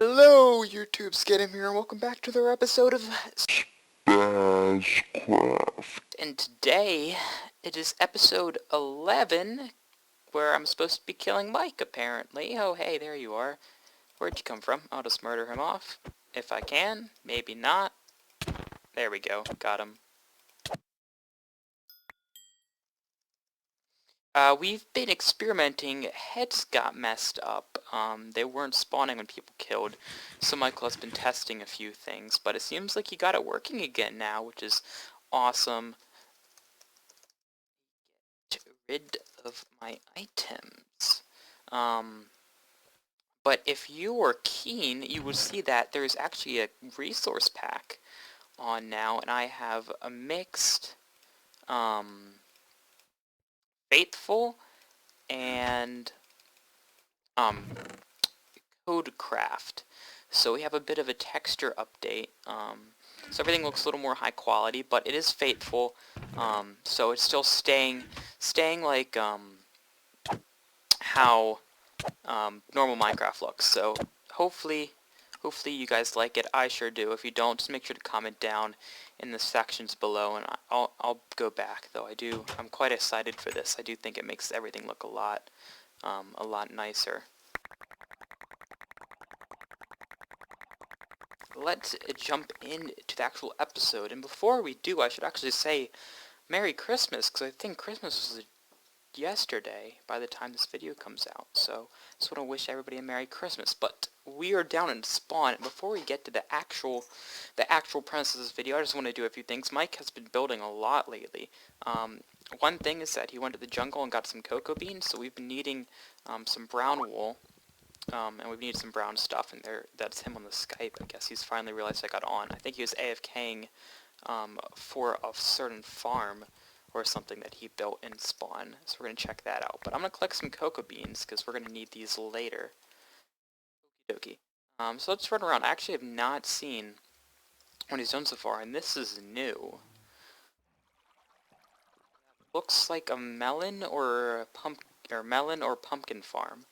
Hello, YouTube, Skatem here, and welcome back to another episode of Spazcraft. And today, it is episode 11, where I'm supposed to be killing Mike, apparently. Oh, hey, there you are. Where'd you come from? I'll just murder him off. If I can. Maybe not. There we go. Got him. We've been experimenting. Heads got messed up. They weren't spawning when people killed, so Michael has been testing a few things, but it seems like he got it working again now, which is awesome. Get rid of my items. But if you were keen, you would see that there's actually a resource pack on now, and I have a mixed, faithful, and, codecraft. So we have a bit of a texture update. So everything looks a little more high quality, but it is faithful. So it's still staying like how normal Minecraft looks. So hopefully you guys like it. I sure do. If you don't, just make sure to comment down in the sections below, and I'll go back. Though I'm quite excited for this. I do think it makes everything look a lot nicer. Let's jump into the actual episode, and before we do, I should actually say Merry Christmas, because I think Christmas was yesterday by the time this video comes out, so I just want to wish everybody a Merry Christmas. But we are down in spawn, and before we get to the actual premise of this video, I just want to do a few things. Mike has been building a lot lately. One thing is that he went to the jungle and got some cocoa beans, so we've been needing some brown wool. And we need some brown stuff, and that's him on the Skype. I guess he's finally realized I got on. I think he was AFKing for a certain farm or something that he built in spawn, so we're going to check that out. But I'm going to collect some cocoa beans, because we're going to need these later. Okie dokie. So let's run around. I actually have not seen what he's done so far, and this is new. Looks like a melon or pumpkin farm.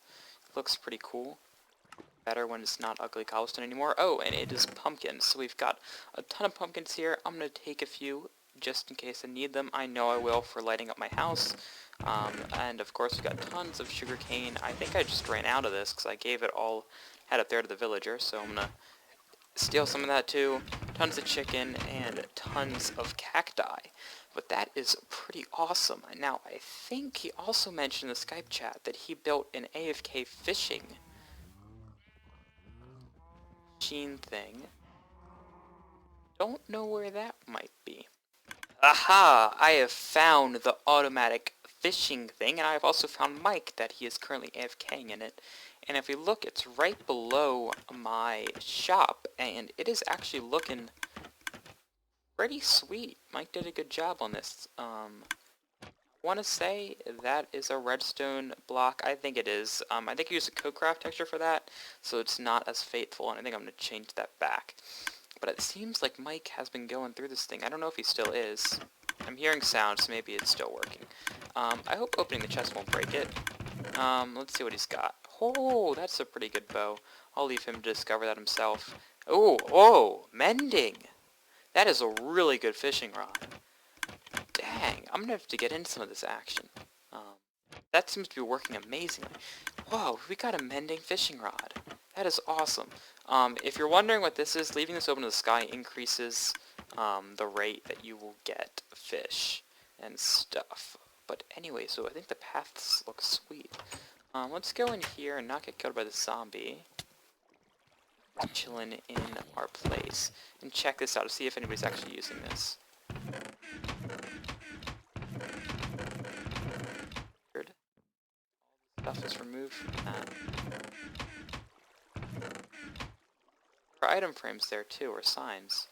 Looks pretty cool. Better when it's not ugly cobblestone anymore. Oh, and it is pumpkins. So we've got a ton of pumpkins here. I'm going to take a few just in case I need them. I know I will for lighting up my house. And of course we've got tons of sugarcane. I think I just ran out of this because I gave it all, had up there to the villager. So I'm going to steal some of that too. Tons of chicken and tons of cacti. But that is pretty awesome. Now, I think he also mentioned in the Skype chat that he built an AFK fishing machine thing. Don't know where that might be. Aha! I have found the automatic fishing thing, and I have also found Mike that he is currently AFKing in it. And if we look, it's right below my shop, and it is actually looking pretty sweet. Mike did a good job on this. I want to say that is a redstone block. I think it is. I think I used a codecraft texture for that, so it's not as faithful, and I think I'm going to change that back. But it seems like Mike has been going through this thing. I don't know if he still is. I'm hearing sounds, so maybe it's still working. I hope opening the chest won't break it. Let's see what he's got. Oh, that's a pretty good bow. I'll leave him to discover that himself. Oh, mending! That is a really good fishing rod. Dang, I'm gonna have to get into some of this action. That seems to be working amazingly. Whoa, we got a mending fishing rod. That is awesome. If you're wondering what this is, leaving this open to the sky increases the rate that you will get fish and stuff. But anyway, so I think the paths look sweet. Let's go in here and not get killed by the zombie. Chilling in our place. And check this out to see if anybody's actually using this. Stuff is removed from that. There are item frames there too, or signs.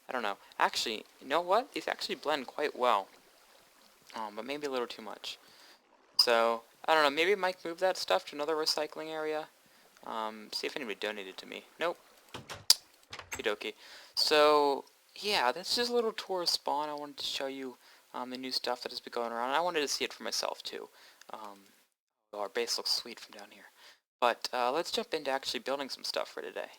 I don't know. Actually, you know what? These actually blend quite well. But maybe a little too much. So, I don't know, maybe Mike moved that stuff to another recycling area. See if anybody donated to me. Nope. Okie dokie. So, yeah, that's just a little tour of spawn. I wanted to show you the new stuff that has been going around. I wanted to see it for myself too. Our base looks sweet from down here. But let's jump into actually building some stuff for today.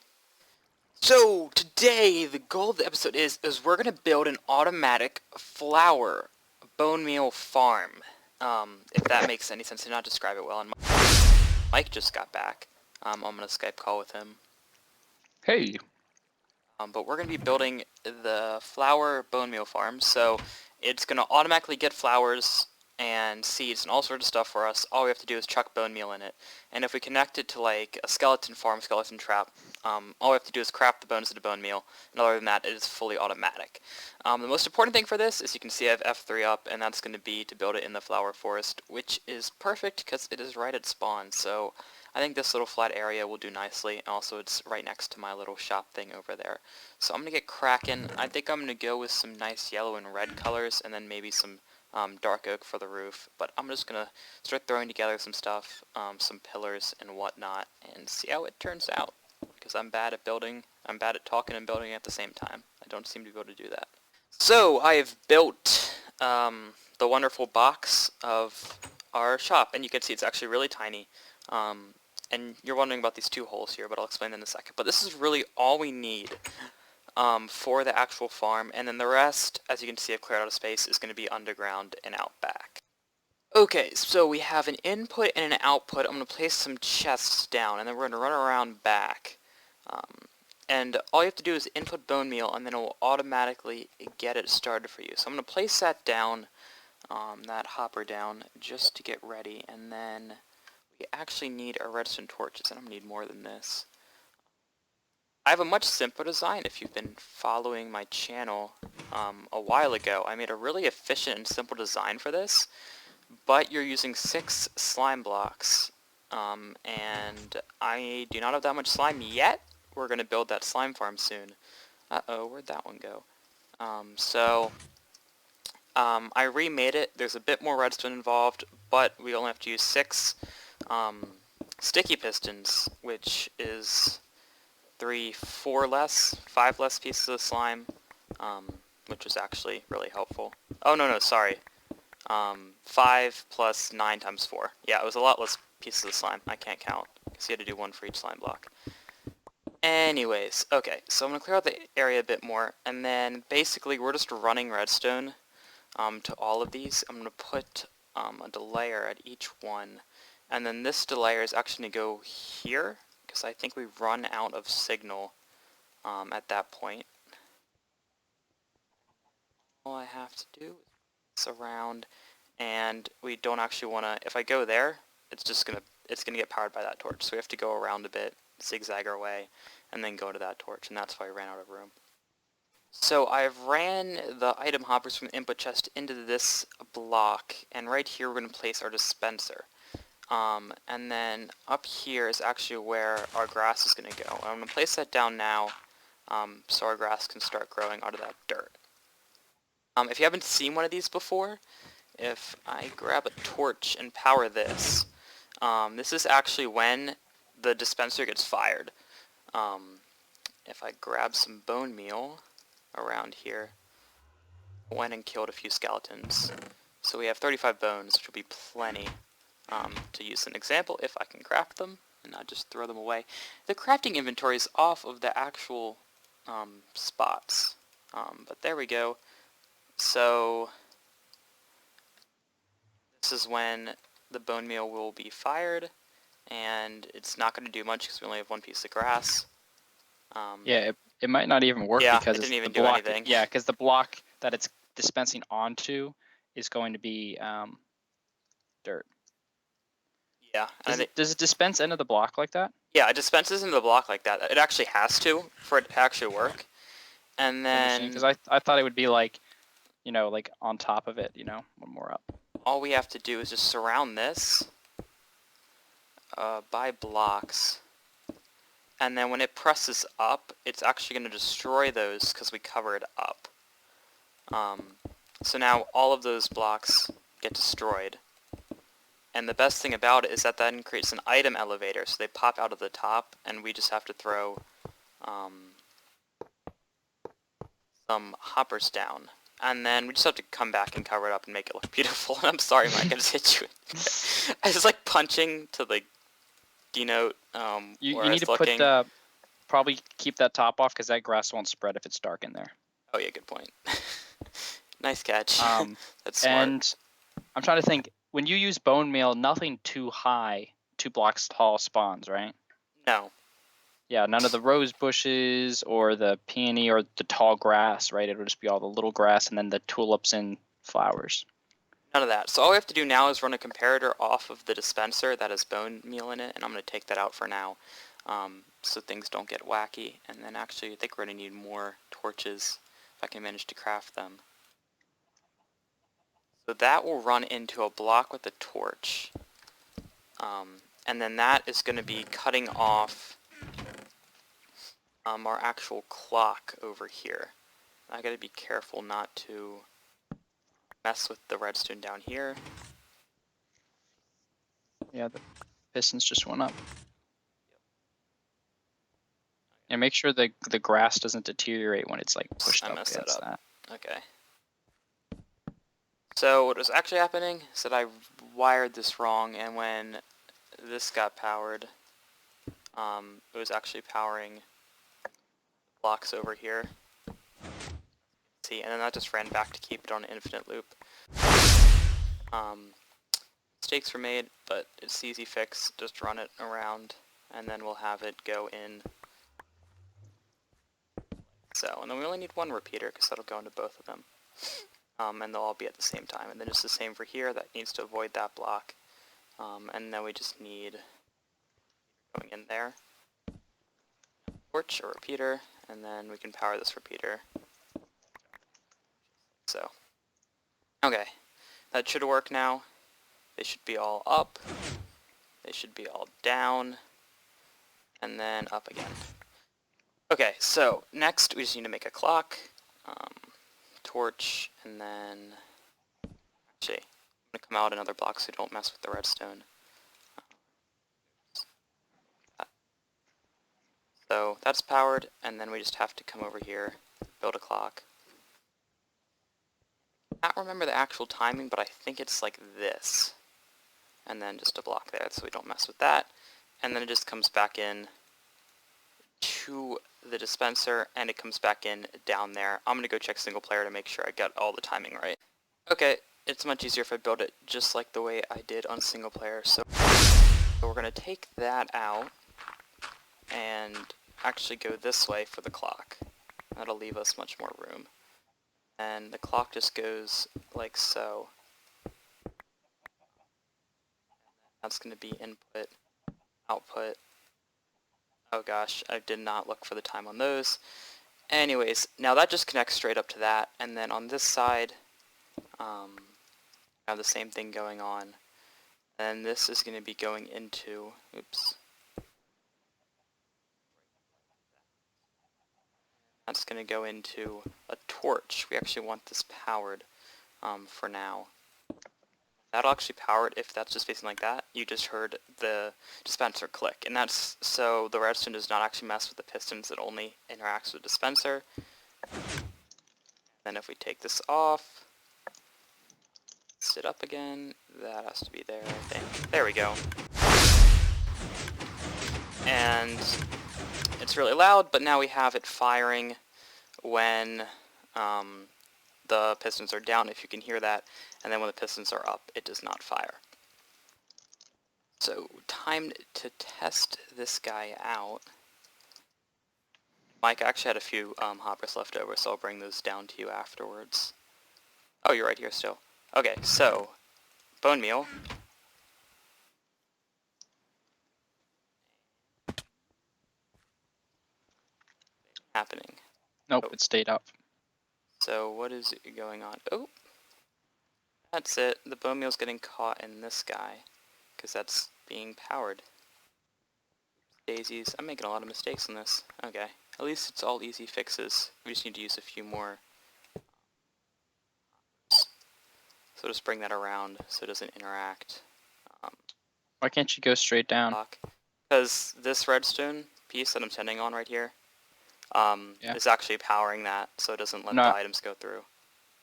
So today, the goal of the episode is we're going to build an automatic flour bone meal farm. If that makes any sense, to not describe it well. And Mike just got back. I'm on a Skype call with him. Hey. But we're going to be building the flour bone meal farm. So it's going to automatically get flours and seeds and all sorts of stuff for us. All we have to do is chuck bone meal in it. And if we connect it to like a skeleton farm, skeleton trap, all we have to do is craft the bones into bone meal. And other than that, it is fully automatic. The most important thing for this is you can see I have F3 up, and that's going to be to build it in the flower forest, which is perfect because it is right at spawn. So I think this little flat area will do nicely. Also, it's right next to my little shop thing over there. So I'm going to get cracking. I think I'm going to go with some nice yellow and red colors, and then maybe some dark oak for the roof. But I'm just going to start throwing together some stuff, some pillars and whatnot, and see how it turns out. Because I'm bad at building. I'm bad at talking and building at the same time. I don't seem to be able to do that. So I have built the wonderful box of our shop, and you can see it's actually really tiny. And you're wondering about these two holes here, but I'll explain in a second. But this is really all we need for the actual farm, and then the rest, as you can see, I've cleared out of space, is going to be underground and out back. Okay, so we have an input and an output. I'm going to place some chests down, and then we're going to run around back. And all you have to do is input bone meal, and then it will automatically get it started for you. So I'm going to place that down, that hopper down, just to get ready, and then we actually need our redstone torches, and I'm going to need more than this. I have a much simpler design. If you've been following my channel a while ago, I made a really efficient and simple design for this, but you're using 6 slime blocks, and I do not have that much slime yet. We're going to build that slime farm soon. Uh-oh, where'd that one go? I remade it. There's a bit more redstone involved, but we only have to use 6 sticky pistons, which is 5 less pieces of slime, which was actually really helpful. Oh, no, sorry. 5 plus 9 times 4. Yeah, it was a lot less pieces of slime. I can't count, because you had to do 1 for each slime block. Anyways, okay, so I'm going to clear out the area a bit more, and then basically we're just running redstone to all of these. I'm going to put a delayer at each one, and then this delayer is actually going to go here, because I think we run out of signal at that point. All I have to do is around, and we don't actually want to, if I go there, it's going to get powered by that torch, so we have to go around a bit, zigzag our way, and then go to that torch, and that's why I ran out of room. So I've ran the item hoppers from the input chest into this block, and right here we're going to place our dispenser. And then up here is actually where our grass is going to go. I'm going to place that down now, so our grass can start growing out of that dirt. If you haven't seen one of these before, if I grab a torch and power this, this is actually when the dispenser gets fired. If I grab some bone meal around here, I went and killed a few skeletons. So we have 35 bones, which will be plenty to use an example if I can craft them and not just throw them away. The crafting inventory is off of the actual spots, but there we go. So this is when the bone meal will be fired, and it's not going to do much because we only have 1 piece of grass. Yeah, it might not even work because it didn't even the block, do anything. Yeah, because the block that it's dispensing onto is going to be dirt. Yeah. Does it dispense into the block like that? Yeah, it dispenses into the block like that. It actually has to for it to actually work. And then because I thought it would be like, like on top of it, one more up. All we have to do is just surround this by blocks. And then when it presses up, it's actually going to destroy those because we cover it up. So now all of those blocks get destroyed. And the best thing about it is that then creates an item elevator, so they pop out of the top, and we just have to throw some hoppers down. And then we just have to come back and cover it up and make it look beautiful. I'm sorry, Mike, I just hit you. I was like punching to like denote You where I need was to looking? put probably keep that top off because that grass won't spread if it's dark in there. Oh yeah, good point. Nice catch. That's smart. And I'm trying to think. When you use bone meal, nothing too high, 2 blocks tall spawns, right? No. Yeah, none of the rose bushes or the peony or the tall grass, right? It'll just be all the little grass and then the tulips and flowers. None of that. So all we have to do now is run a comparator off of the dispenser that has bone meal in it, and I'm going to take that out for now, so things don't get wacky. And then actually, I think we're going to need more torches if I can manage to craft them. So that will run into a block with a torch, and then that is going to be cutting off our actual clock over here. I got to be careful not to mess with the redstone down here. Yeah, the pistons just went up. And make sure the grass doesn't deteriorate when it's like pushed up messed against that. Okay. So what was actually happening is that I wired this wrong, and when this got powered, it was actually powering blocks over here. See, and then that just ran back to keep it on an infinite loop. Mistakes were made, but it's easy fix. Just run it around, and then we'll have it go in. So, and then we only need one repeater, because that'll go into both of them. And they'll all be at the same time. And then just the same for here, that needs to avoid that block. And then we just need going in there, torch or repeater, and then we can power this repeater. So, okay, that should work now. They should be all up, they should be all down, and then up again. Okay, so next we just need to make a clock, torch, and then, actually, I'm going to come out another block so we don't mess with the redstone. So that's powered, and then we just have to come over here, build a clock. I can't remember the actual timing, but I think it's like this. And then just a block there so we don't mess with that. And then it just comes back in to the dispenser, and it comes back in down there. I'm going to go check single player to make sure I got all the timing right. Okay, it's much easier if I build it just like the way I did on single player. So we're going to take that out and actually go this way for the clock. That'll leave us much more room. And the clock just goes like so. That's going to be input, output. Oh gosh, I did not look for the time on those. Anyways, now that just connects straight up to that, and then on this side, I have the same thing going on. And this is going to be going into, oops. That's going to go into a torch. We actually want this powered for now. That'll actually power it if that's just facing like that. You just heard the dispenser click, and that's so the redstone does not actually mess with the pistons, it only interacts with the dispenser. Then if we take this off, sit up again, that has to be there, I think. There we go. And it's really loud, but now we have it firing when the pistons are down, if you can hear that, and then when the pistons are up, it does not fire. So, time to test this guy out. Mike actually had a few hoppers left over, so I'll bring those down to you afterwards. Oh, you're right here still. Okay, so, bone meal. Happening. Nope, Oh. it stayed up. So, what is going on? Oh, that's it. The bone meal's getting caught in this guy, because that's being powered. Daisies. I'm making a lot of mistakes in this. Okay. At least it's all easy fixes. We just need to use a few more. So just bring that around so it doesn't interact. Why can't you go straight down? Because this redstone piece that I'm sending on right here is actually powering that, so it doesn't let the items go through.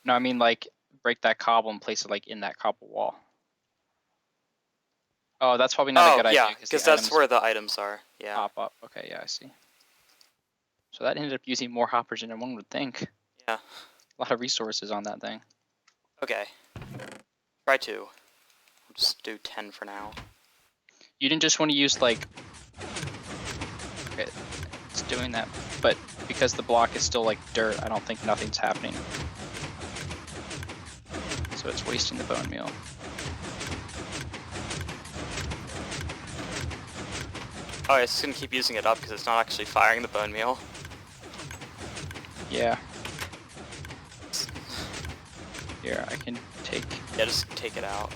No, I mean like break that cobble and place it like in that cobble wall. Oh, that's probably not a good idea. Yeah, because that's where the items are. Yeah. Pop up. Okay, yeah, I see. So that ended up using more hoppers than one would think. Yeah. A lot of resources on that thing. Okay. Try 2. I'll just do 10 for now. You didn't just want to use like... Okay, it's doing that. But because the block is still like dirt, I don't think nothing's happening. So it's wasting the bone meal. Oh, it's just gonna keep using it up because it's not actually firing the bone meal. Yeah. Here, I can take... Yeah, just take it out.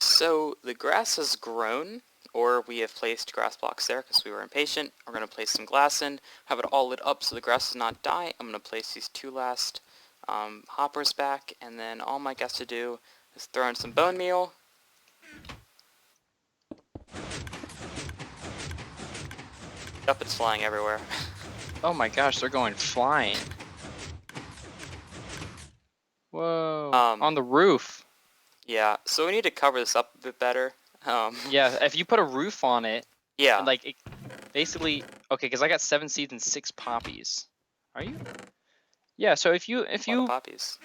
So, the grass has grown, or we have placed grass blocks there because we were impatient. We're going to place some glass in, have it all lit up so the grass does not die. I'm going to place these 2 last hoppers back, and then all Mike has to do is throw in some bone meal. Yep, it's flying everywhere. Oh my gosh, they're going flying. Whoa. On the roof. Yeah, so we need to cover this up a bit better. Yeah, if you put a roof on it, yeah. and like, it, basically, okay, because I got 7 seeds and 6 poppies. Are you? Yeah, so if you... A lot of poppies.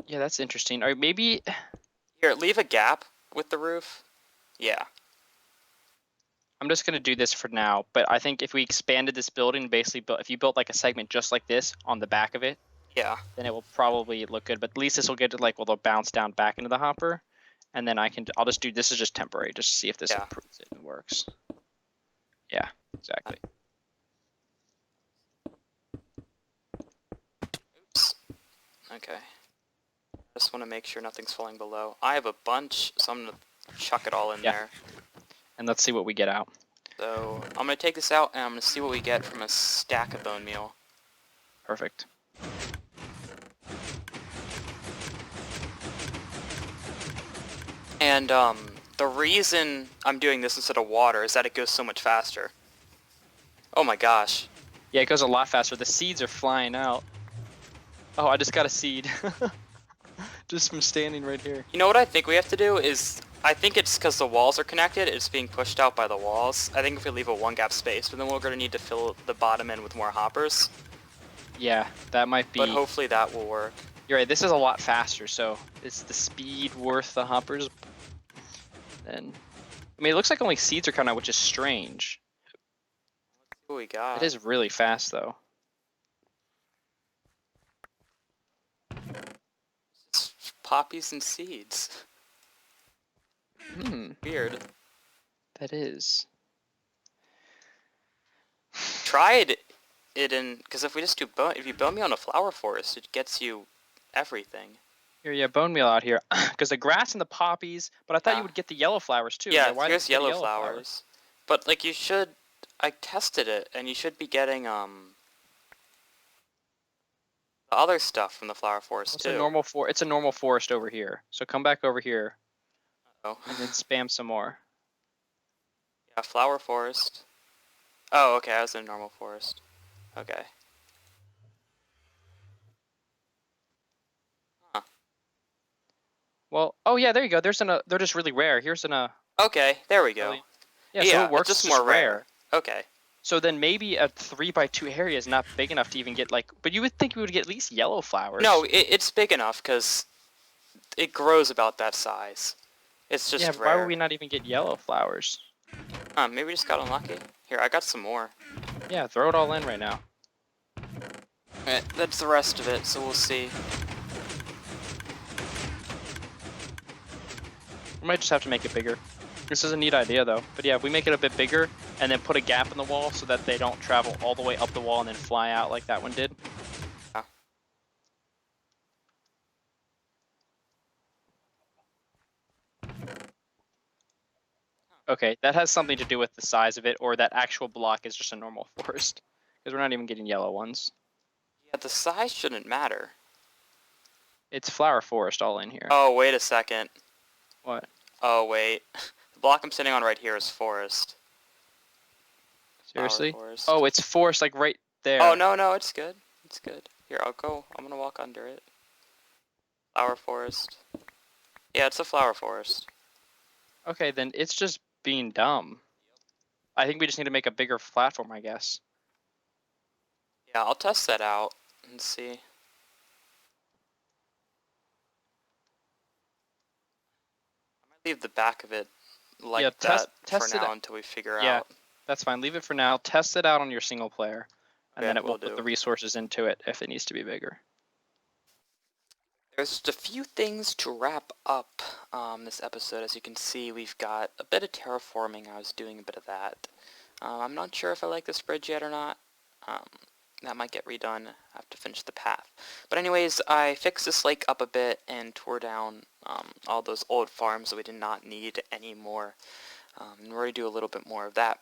Yeah, that's interesting. Or maybe... Here, leave a gap with the roof. Yeah. I'm just going to do this for now, but I think if we expanded this building, basically, if you built like a segment just like this on the back of it, yeah, then it will probably look good. But at least this will get to like, well, they'll bounce down back into the hopper, and then I'll just do, this is just temporary, just to see if this improves it and works. Yeah, exactly. Oops. Okay. Just want to make sure nothing's falling below. I have a bunch, so I'm going to chuck it all in there. And let's see what we get out. So, I'm going to take this out, and I'm going to see what we get from a stack of bone meal. Perfect. And, the reason I'm doing this instead of water is that it goes so much faster. Oh my gosh. Yeah, it goes a lot faster. The seeds are flying out. Oh, I just got a seed. Just from standing right here. You know what I think we have to do is... I think it's because the walls are connected, it's being pushed out by the walls. I think if we leave a 1 gap space, but then we're going to need to fill the bottom in with more hoppers. Yeah, that might be... But hopefully that will work. You're right, this is a lot faster, so is the speed worth the hoppers? Then... I mean, it looks like only seeds are coming out, which is strange. Let's see what we got. It is really fast, though. It's poppies and seeds. Weird. That is. Tried it in, because if we just do if you bone meal on a flower forest, it gets you everything. Here, yeah, bone meal out here. Because the grass and the poppies, but I thought you would get the yellow flowers too. Yeah, why there's yellow flowers. But like you should, I tested it, and you should be getting the other stuff from the flower forest too. It's a normal forest over here. So come back over here. Oh. And then spam some more. Yeah, flower forest. Oh, okay, I was in a normal forest. Okay. Huh. Well, oh yeah, there you go. They're just really rare. Here's Okay, there we go. Yeah, so it works. It's just more rare. Okay. So then maybe a 3x2 area is not big enough to even get like, but you would think we would get at least yellow flowers. No, it's big enough because it grows about that size. It's just rare. Why would we not even get yellow flowers? Maybe we just got unlucky. Here, I got some more. Yeah, throw it all in right now. Alright, that's the rest of it, so we'll see. We might just have to make it bigger. This is a neat idea though. But yeah, if we make it a bit bigger and then put a gap in the wall so that they don't travel all the way up the wall and then fly out like that one did. Okay, that has something to do with the size of it, or that actual block is just a normal forest. Because we're not even getting yellow ones. Yeah, the size shouldn't matter. It's flower forest all in here. Oh, wait a second. What? Oh, wait. The block I'm sitting on right here is forest. Seriously? Forest. Oh, it's forest like right there. Oh, no, it's good. It's good. Here, I'll go. I'm gonna walk under it. Flower forest. Yeah, it's a flower forest. Okay, then it's just being dumb. I think we just need to make a bigger platform, I guess. Yeah, I'll test that out and see. I might leave the back of it like Yeah, that for test it. now until we figure Yeah, out. that's fine. Leave it for now. Test it out on your single player, and then Okay, it will we'll put the do. resources into it if it needs to be bigger. There's just a few things to wrap up this episode. As you can see, we've got a bit of terraforming. I was doing a bit of that. I'm not sure if I like this bridge yet or not. That might get redone. I have to finish the path. But anyways, I fixed this lake up a bit and tore down all those old farms that we did not need anymore. And we're going to do a little bit more of that.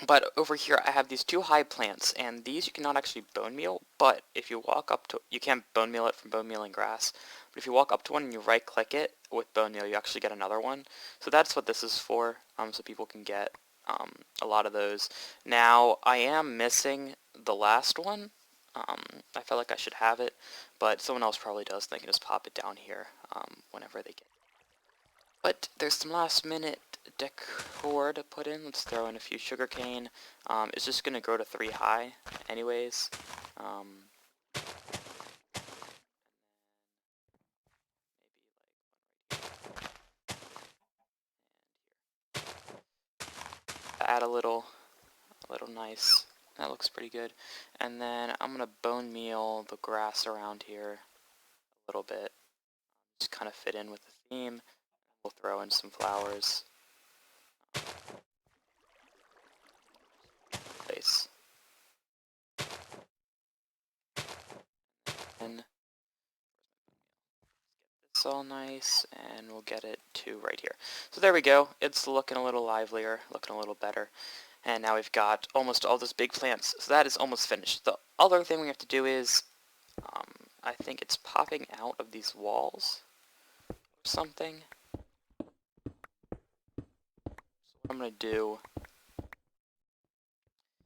But over here I have these 2 high plants, and these you cannot actually bone meal, but if you walk up to, you can't bone meal it from bone mealing grass, but if you walk up to one and you right click it with bone meal, you actually get another one. So that's what this is for, so people can get a lot of those. Now I am missing the last one. I felt like I should have it, but someone else probably does, and they can just pop it down here whenever they get it. But there's some last minute decor to put in. Let's throw in a few sugarcane. It's just going to grow to 3 high anyways. Add a little nice. That looks pretty good. And then I'm going to bone meal the grass around here a little bit. Just kind of fit in with the theme. We'll throw in some flowers. Place. And it's all nice, and we'll get it to right here. So there we go. It's looking a little livelier, looking a little better. And now we've got almost all those big plants. So that is almost finished. The other thing we have to do is, I think it's popping out of these walls or something. So what I'm going to do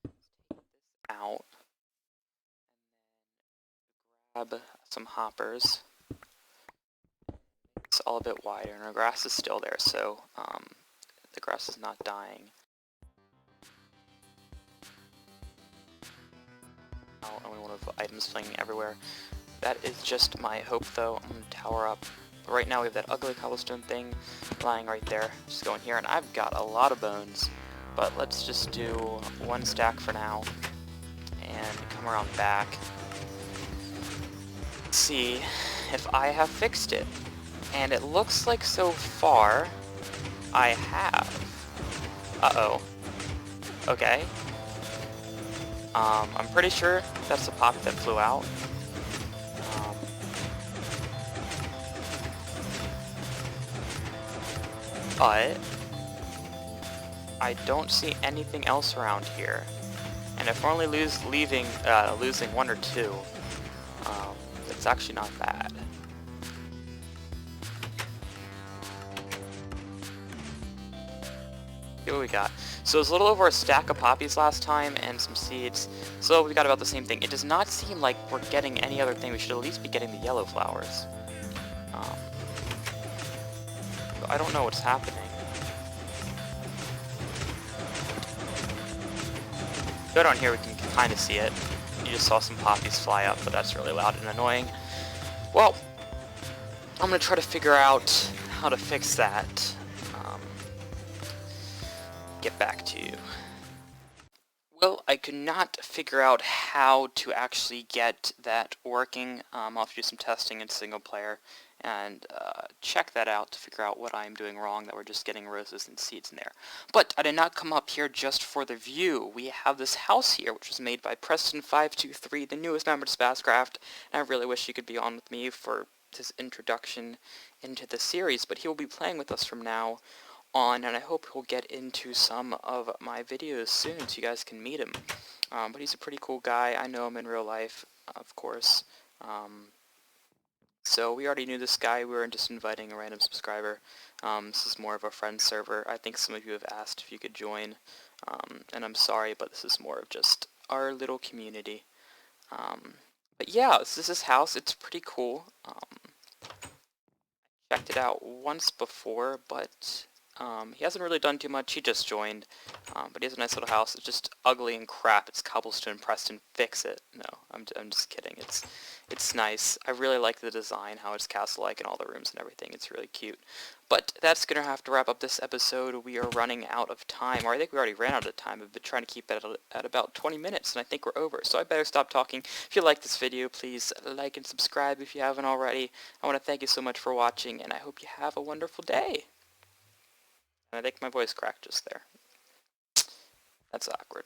is take this out, and then grab some hoppers. It's all a bit wider, and our grass is still there, so the grass is not dying. And we want to have items flinging everywhere. That is just my hope, though. I'm going to tower up. But right now we have that ugly cobblestone thing lying right there. Just go in here, and I've got a lot of bones. But let's just do 1 stack for now, and come around back. Let's see if I have fixed it. And it looks like so far I have. Uh-oh. Okay. I'm pretty sure that's a poppy that flew out. But I don't see anything else around here. And if we're only losing 1 or 2, it's actually not bad. See what we got. So it's a little over a stack of poppies last time and some seeds. So we got about the same thing. It does not seem like we're getting any other thing. We should at least be getting the yellow flowers. I don't know what's happening. Go down here, we can kind of see it. You just saw some poppies fly up, but that's really loud and annoying. Well, I'm going to try to figure out how to fix that. Get back to you. Well, I could not figure out how to actually get that working. I'll have to do some testing in single player and check that out to figure out what I'm doing wrong, that we're just getting roses and seeds in there. But I did not come up here just for the view. We have this house here, which was made by Preston523, the newest member to Spazcraft, and I really wish he could be on with me for his introduction into the series, but he will be playing with us from now on, and I hope he'll get into some of my videos soon so you guys can meet him. But he's a pretty cool guy. I know him in real life, of course. So we already knew this guy. We were just inviting a random subscriber. This is more of a friend server. I think some of you have asked if you could join, and I'm sorry, but this is more of just our little community. But yeah, this is his house. It's pretty cool. Checked it out once before, but He hasn't really done too much. He just joined, but he has a nice little house. It's just ugly and crap. It's cobblestone. Preston, fix it. No, I'm just kidding. It's nice. I really like the design, how it's castle-like and all the rooms and everything. It's really cute. But that's going to have to wrap up this episode. We are running out of time, or I think we already ran out of time. I've been trying to keep it at about 20 minutes, and I think we're over. So I better stop talking. If you like this video, please like and subscribe if you haven't already. I want to thank you so much for watching, and I hope you have a wonderful day. And I think my voice cracked just there. That's awkward.